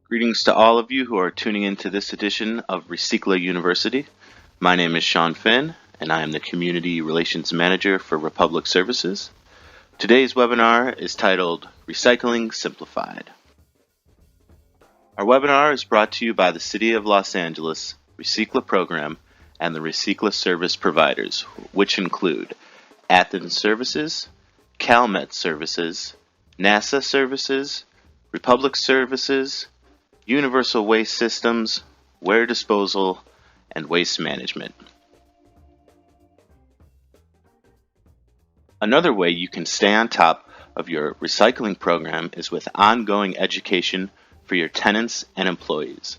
Greetings to all of you who are tuning into this edition of recycLA University. My name is Sean Finn, and I am the Community Relations Manager for Republic Services. Today's webinar is titled Recycling Simplified. Our webinar is brought to you by the City of Los Angeles, recycLA Program, and the recycLA service providers, which include Athens Services, CalMet Services, NASA Services, Republic Services, Universal Waste Systems, Ware Disposal, and Waste Management. Another way you can stay on top of your recycling program is with ongoing education for your tenants and employees.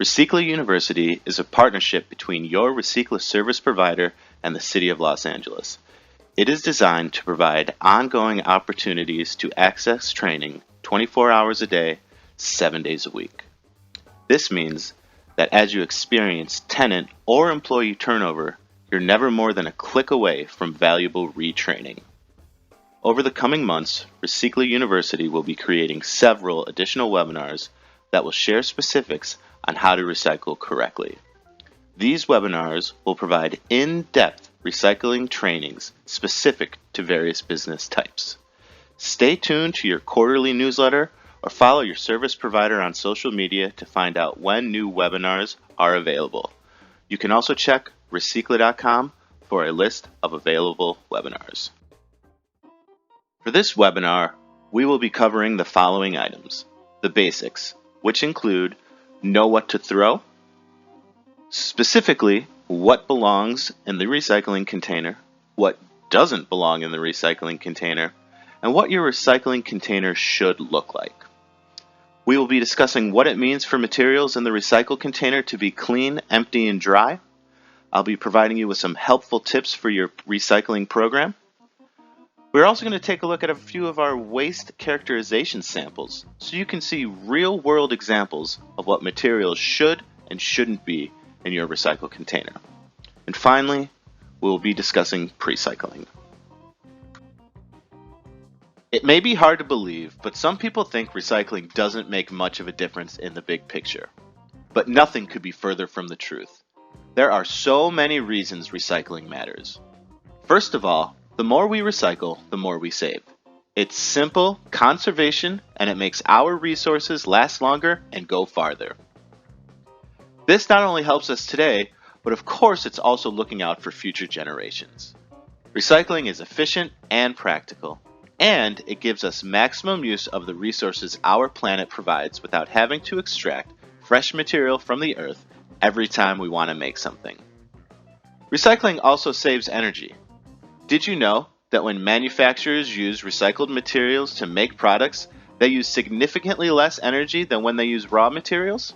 recycLA University is a partnership between your recycLA service provider and the City of Los Angeles. It is designed to provide ongoing opportunities to access training 24 hours a day, 7 days a week. This means that as you experience tenant or employee turnover, you're never more than a click away from valuable retraining. Over the coming months, recycLA University will be creating several additional webinars that will share specifics on how to recycle correctly. These webinars will provide in-depth recycling trainings specific to various business types. Stay tuned to your quarterly newsletter or follow your service provider on social media to find out when new webinars are available. You can also check recycla.com for a list of available webinars. For this webinar, we will be covering the following items. The basics, which include know what to throw, specifically what belongs in the recycling container, what doesn't belong in the recycling container, and what your recycling container should look like. We will be discussing what it means for materials in the recycle container to be clean, empty, and dry. I'll be providing you with some helpful tips for your recycling program. We're also going to take a look at a few of our waste characterization samples so you can see real-world examples of what materials should and shouldn't be in your recycle container. And finally, we will be discussing pre-cycling. It may be hard to believe, but some people think recycling doesn't make much of a difference in the big picture. But nothing could be further from the truth. There are so many reasons recycling matters. First of all, the more we recycle, the more we save. It's simple conservation, and it makes our resources last longer and go farther. This not only helps us today, but of course it's also looking out for future generations. Recycling is efficient and practical, and it gives us maximum use of the resources our planet provides without having to extract fresh material from the earth every time we want to make something. Recycling also saves energy. Did you know that when manufacturers use recycled materials to make products, they use significantly less energy than when they use raw materials?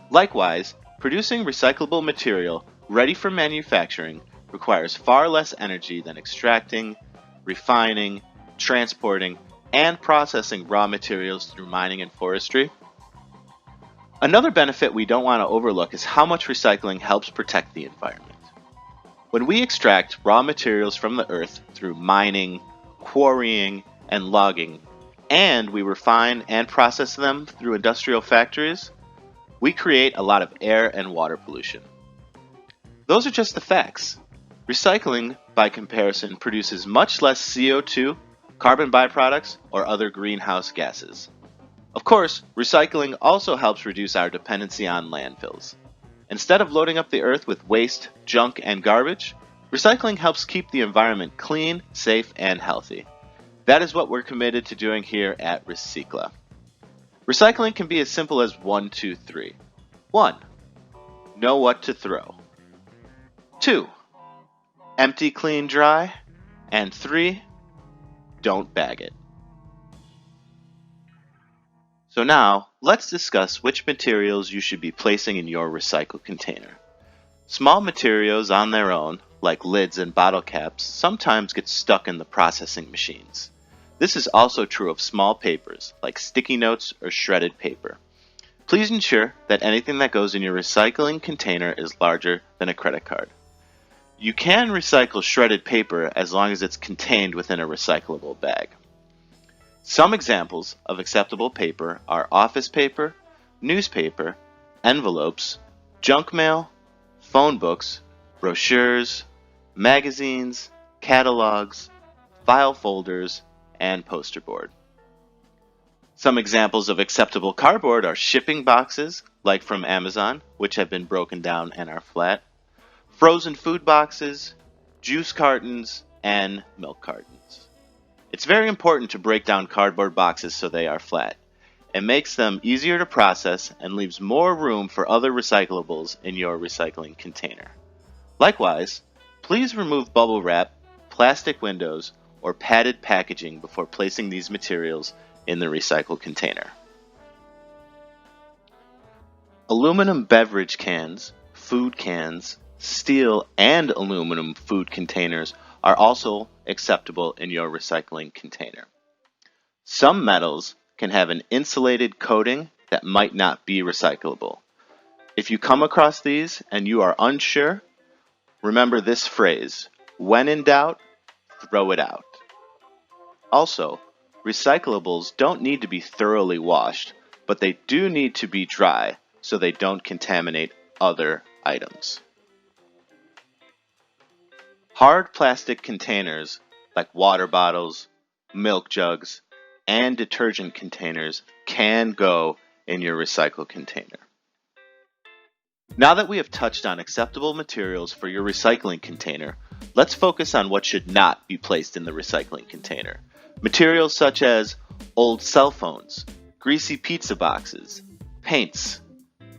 Likewise, producing recyclable material ready for manufacturing requires far less energy than extracting, refining, transporting, and processing raw materials through mining and forestry. Another benefit we don't want to overlook is how much recycling helps protect the environment. When we extract raw materials from the earth through mining, quarrying, and logging, and we refine and process them through industrial factories, we create a lot of air and water pollution. Those are just the facts. Recycling, by comparison, produces much less CO2, carbon byproducts, or other greenhouse gases. Of course, recycling also helps reduce our dependency on landfills. Instead of loading up the earth with waste, junk, and garbage, recycling helps keep the environment clean, safe, and healthy. That is what we're committed to doing here at recycLA. Recycling can be as simple as 1, 2, 3. 1. Know what to throw. 2. Empty, clean, dry. And 3. Don't bag it. So now, let's discuss which materials you should be placing in your recycle container. Small materials on their own, like lids and bottle caps, sometimes get stuck in the processing machines. This is also true of small papers, like sticky notes or shredded paper. Please ensure that anything that goes in your recycling container is larger than a credit card. You can recycle shredded paper as long as it's contained within a recyclable bag. Some examples of acceptable paper are office paper, newspaper, envelopes, junk mail, phone books, brochures, magazines, catalogs, file folders, and poster board. Some examples of acceptable cardboard are shipping boxes, like from Amazon, which have been broken down and are flat, frozen food boxes, juice cartons, and milk cartons. It's very important to break down cardboard boxes so they are flat. It makes them easier to process and leaves more room for other recyclables in your recycling container. Likewise, please remove bubble wrap, plastic windows, or padded packaging before placing these materials in the recycle container. Aluminum beverage cans, food cans, steel and aluminum food containers are also acceptable in your recycling container. Some metals can have an insulated coating that might not be recyclable. If you come across these and you are unsure, remember this phrase: when in doubt, throw it out. Also, recyclables don't need to be thoroughly washed, but they do need to be dry so they don't contaminate other items. Hard plastic containers like water bottles, milk jugs, and detergent containers can go in your recycle container. Now that we have touched on acceptable materials for your recycling container, let's focus on what should not be placed in the recycling container. Materials such as old cell phones, greasy pizza boxes, paints,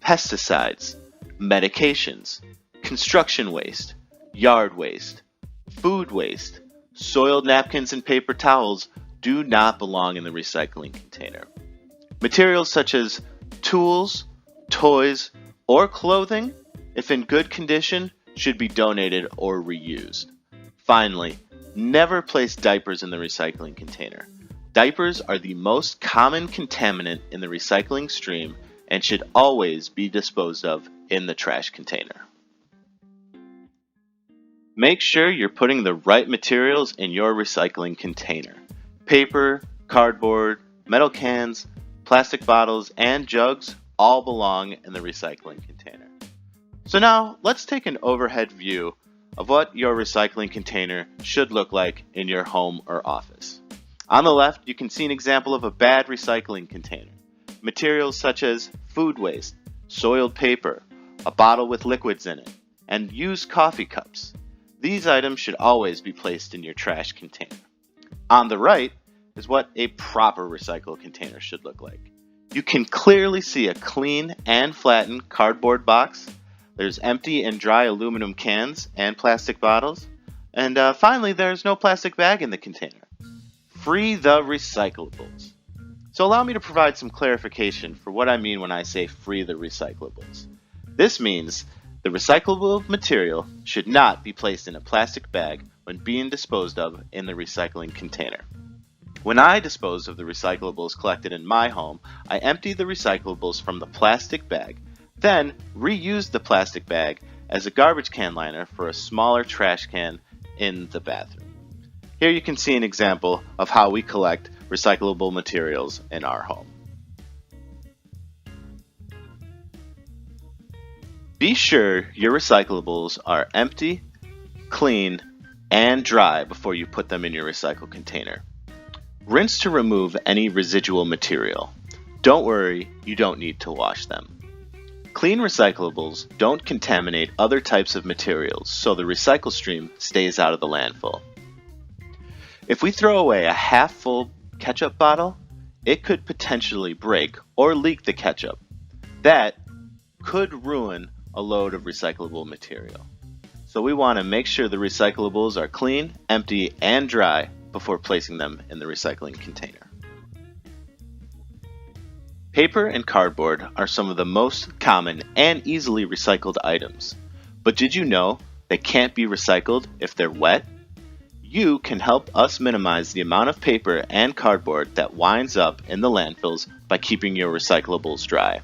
pesticides, medications, construction waste, yard waste, food waste, soiled napkins and paper towels do not belong in the recycling container. Materials such as tools, toys, or clothing, if in good condition, should be donated or reused. Finally, never place diapers in the recycling container. Diapers are the most common contaminant in the recycling stream and should always be disposed of in the trash container. Make sure you're putting the right materials in your recycling container. Paper, cardboard, metal cans, plastic bottles, and jugs all belong in the recycling container. So now, let's take an overhead view of what your recycling container should look like in your home or office. On the left, you can see an example of a bad recycling container. Materials such as food waste, soiled paper, a bottle with liquids in it, and used coffee cups. These items should always be placed in your trash container. On the right is what a proper recycle container should look like. You can clearly see a clean and flattened cardboard box. There's empty and dry aluminum cans and plastic bottles. And finally, there's no plastic bag in the container. Free the recyclables. So allow me to provide some clarification for what I mean when I say free the recyclables. This means the recyclable material should not be placed in a plastic bag when being disposed of in the recycling container. When I dispose of the recyclables collected in my home, I empty the recyclables from the plastic bag, then reuse the plastic bag as a garbage can liner for a smaller trash can in the bathroom. Here you can see an example of how we collect recyclable materials in our home. Be sure your recyclables are empty, clean, and dry before you put them in your recycle container. Rinse to remove any residual material. Don't worry, you don't need to wash them. Clean recyclables don't contaminate other types of materials, so the recycle stream stays out of the landfill. If we throw away a half-full ketchup bottle, it could potentially break or leak the ketchup. That could ruin a load of recyclable material. So we want to make sure the recyclables are clean, empty, and dry before placing them in the recycling container. Paper and cardboard are some of the most common and easily recycled items. But did you know they can't be recycled if they're wet? You can help us minimize the amount of paper and cardboard that winds up in the landfills by keeping your recyclables dry.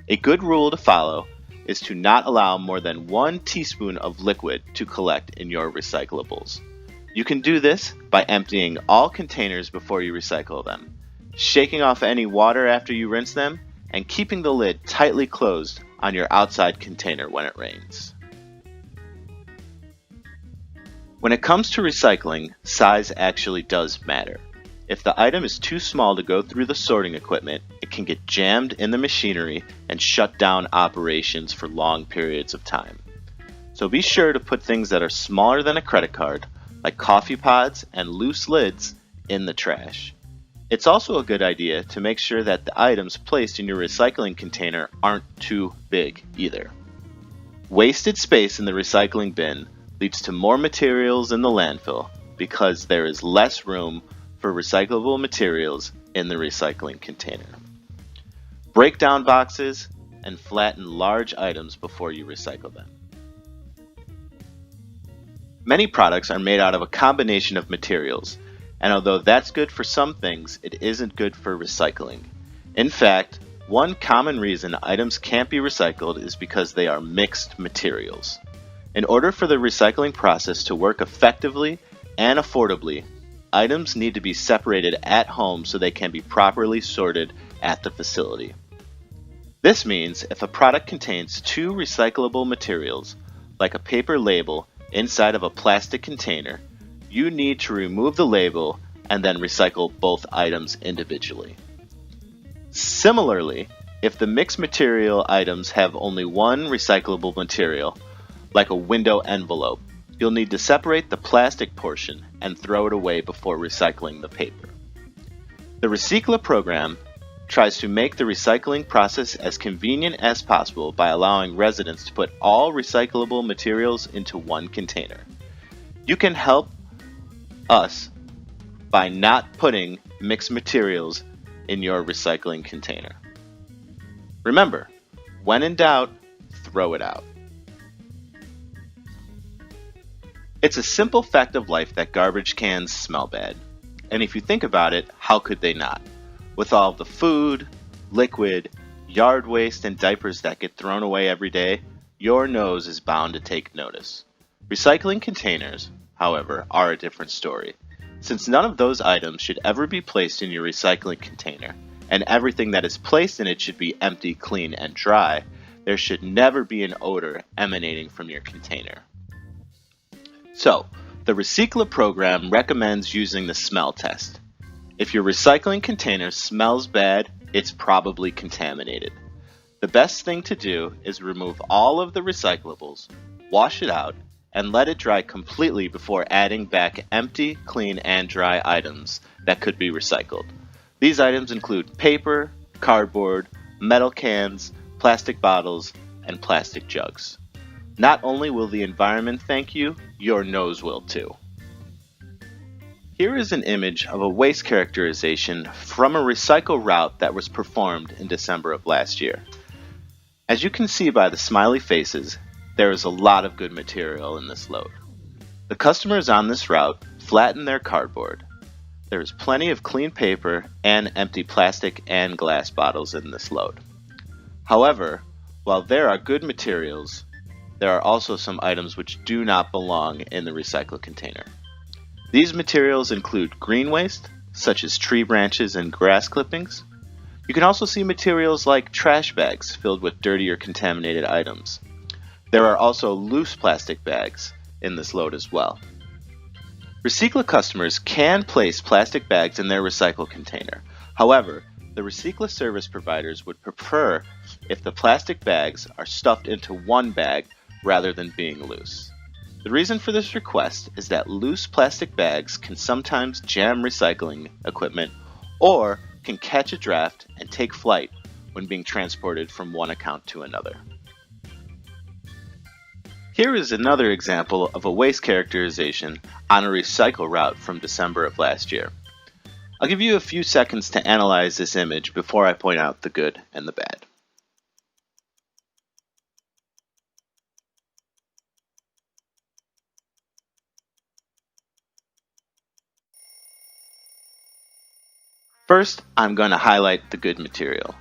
A good rule to follow is to not allow more than 1 teaspoon of liquid to collect in your recyclables. You can do this by emptying all containers before you recycle them, shaking off any water after you rinse them, and keeping the lid tightly closed on your outside container when it rains. When it comes to recycling, size actually does matter. If the item is too small to go through the sorting equipment, it can get jammed in the machinery and shut down operations for long periods of time. So be sure to put things that are smaller than a credit card, like coffee pods and loose lids, in the trash. It's also a good idea to make sure that the items placed in your recycling container aren't too big either. Wasted space in the recycling bin leads to more materials in the landfill because there is less room for recyclable materials in the recycling container. Break down boxes and flatten large items before you recycle them. Many products are made out of a combination of materials, and although that's good for some things, it isn't good for recycling. In fact, one common reason items can't be recycled is because they are mixed materials. In order for the recycling process to work effectively and affordably, items need to be separated at home so they can be properly sorted at the facility. This means if a product contains two recyclable materials, like a paper label, inside of a plastic container, you need to remove the label and then recycle both items individually. Similarly, if the mixed material items have only one recyclable material, like a window envelope, you'll need to separate the plastic portion and throw it away before recycling the paper. The recycLA program tries to make the recycling process as convenient as possible by allowing residents to put all recyclable materials into one container. You can help us by not putting mixed materials in your recycling container. Remember, when in doubt, throw it out. It's a simple fact of life that garbage cans smell bad. And if you think about it, how could they not? With all the food, liquid, yard waste, and diapers that get thrown away every day, your nose is bound to take notice. Recycling containers, however, are a different story. Since none of those items should ever be placed in your recycling container, and everything that is placed in it should be empty, clean, and dry, there should never be an odor emanating from your container. So, the recycLA program recommends using the smell test. If your recycling container smells bad, it's probably contaminated. The best thing to do is remove all of the recyclables, wash it out, and let it dry completely before adding back empty, clean, and dry items that could be recycled. These items include paper, cardboard, metal cans, plastic bottles, and plastic jugs. Not only will the environment thank you, your nose will too. Here is an image of a waste characterization from a recycle route that was performed in December of last year. As you can see by the smiley faces, there is a lot of good material in this load. The customers on this route flatten their cardboard. There is plenty of clean paper and empty plastic and glass bottles in this load. However, while there are good materials, there are also some items which do not belong in the recycle container. These materials include green waste, such as tree branches and grass clippings. You can also see materials like trash bags filled with dirty or contaminated items. There are also loose plastic bags in this load as well. recycLA customers can place plastic bags in their recycle container. However, the recycLA service providers would prefer if the plastic bags are stuffed into one bag rather than being loose. The reason for this request is that loose plastic bags can sometimes jam recycling equipment or can catch a draft and take flight when being transported from one account to another. Here is another example of a waste characterization on a recycle route from December of last year. I'll give you a few seconds to analyze this image before I point out the good and the bad. First, I'm going to highlight the good material.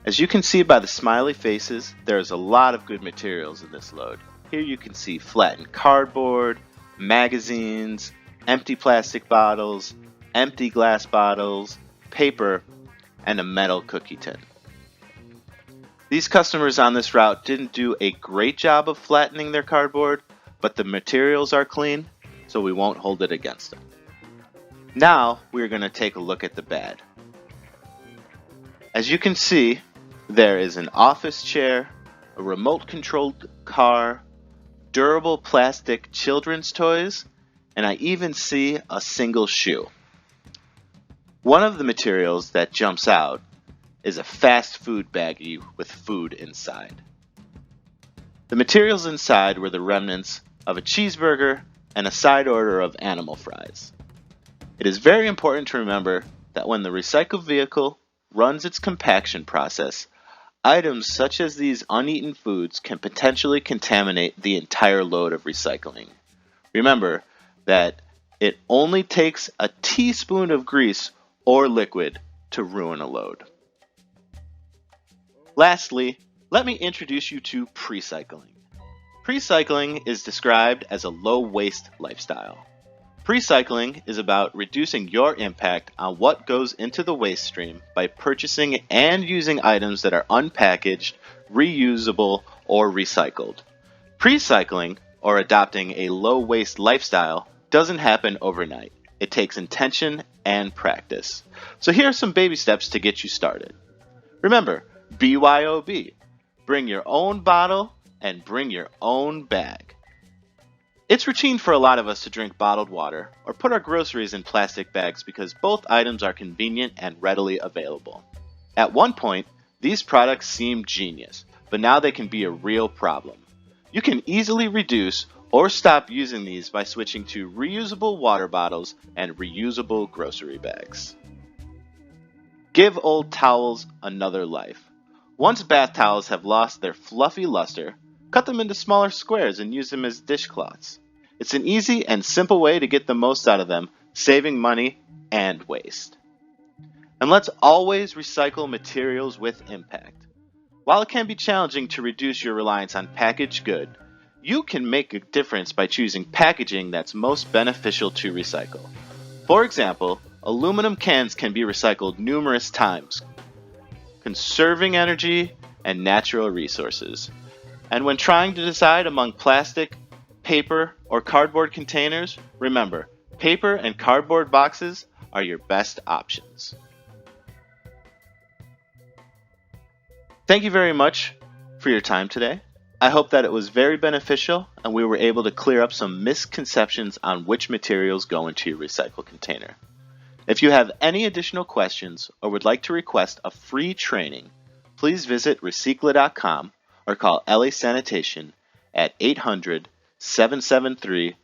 As you can see by the smiley faces, there's a lot of good materials in this load. Here you can see flattened cardboard, magazines, empty plastic bottles, empty glass bottles, paper, and a metal cookie tin. These customers on this route didn't do a great job of flattening their cardboard, but the materials are clean, so we won't hold it against them. Now we're going to take a look at the bad. As you can see, there is an office chair, a remote-controlled car, durable plastic children's toys, and I even see a single shoe. One of the materials that jumps out is a fast food baggie with food inside. The materials inside were the remnants of a cheeseburger and a side order of animal fries. It is very important to remember that when the recycle vehicle runs its compaction process, items such as these uneaten foods can potentially contaminate the entire load of recycling. Remember that it only takes a teaspoon of grease or liquid to ruin a load. Lastly, let me introduce you to pre-cycling. Pre-cycling is described as a low-waste lifestyle. Pre-cycling is about reducing your impact on what goes into the waste stream by purchasing and using items that are unpackaged, reusable, or recycled. Pre-cycling, or adopting a low-waste lifestyle, doesn't happen overnight. It takes intention and practice. So here are some baby steps to get you started. Remember, BYOB. Bring your own bottle and bring your own bag. It's routine for a lot of us to drink bottled water or put our groceries in plastic bags because both items are convenient and readily available. At one point, these products seemed genius, but now they can be a real problem. You can easily reduce or stop using these by switching to reusable water bottles and reusable grocery bags. Give old towels another life. Once bath towels have lost their fluffy luster, cut them into smaller squares and use them as dishcloths. It's an easy and simple way to get the most out of them, saving money and waste. And let's always recycle materials with impact. While it can be challenging to reduce your reliance on packaged goods, you can make a difference by choosing packaging that's most beneficial to recycle. For example, aluminum cans can be recycled numerous times, conserving energy and natural resources. And when trying to decide among plastic, paper, or cardboard containers, remember, paper and cardboard boxes are your best options. Thank you very much for your time today. I hope that it was very beneficial and we were able to clear up some misconceptions on which materials go into your recycle container. If you have any additional questions or would like to request a free training, please visit recycla.com or call LA Sanitation at 800-773-2489.